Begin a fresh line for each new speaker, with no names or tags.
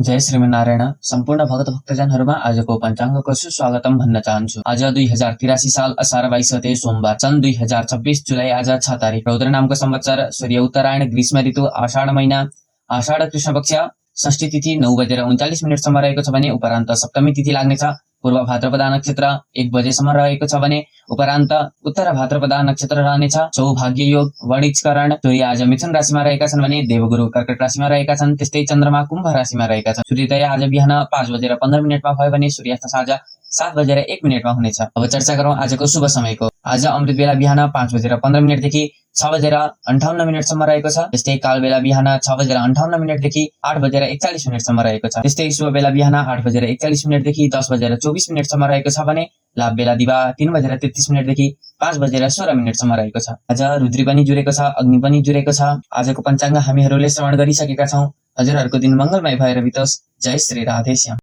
जय श्रीमन्नारायण। सम्पूर्ण भक्तजनहरूमा आजको पञ्चाङ्गको सुस्वागतम भन्न चाहन्छु। आज 2083 साल असार 22 गते सोमबार, सन् 2026 जुलाई आज 6 तारिक। रौद्र नामको संवत्सर, सूर्य उत्तरायण, ग्रीष्म ऋतु, आषाढ महिना, आषाढ कृष्ण पक्ष, षष्ठी तिथि 9:39 सम्म रहेको छ भने उपरान्त सप्तमी तिथि लाग्नेछ। पूर्व भाद्रपदा नक्षत्र 1 बजेसम्म रहेको छ भने उपरान्त उत्तर भाद्रपदा नक्षत्र रहनेछ। सौभाग्य योग, वणिजकरण। सूर्य आज मिथुन राशिमा रहेका छन् भने देवगुरु कर्कट राशिमा रहेका छन्। त्यस्तै चन्द्रमा कुम्भ राशिमा रहेका छन्। सूर्योदय आज बिहान 5:15 भयो भने सूर्यास्त साँझ 7:01 हुनेछ। अब चर्चा गरौँ आजको शुभ समयको। आज अमृत बेला बिहान 5:15 देखि 6:58 सम्म रहेको छ। त्यस्तै काल बेला बिहान 6:58 देखि 8:41 सम्म रहेको छ। त्यस्तै शुभ बेला बिहान 8:41 देखि 10:24 सम्म रहेको छ भने लाभ बेला दिवा 3:33 देखि 5:16 सम्म रहेको छ। आज रुद्री पनि जुरेको छ, अग्नि पनि जुरेको छ। आजको पञ्चाङ्ग हामीहरूले श्रवण गरिसकेका छौँ। हजुरहरूको दिन मङ्गलमय भएर बितोस्। जय श्री राधेश्याम।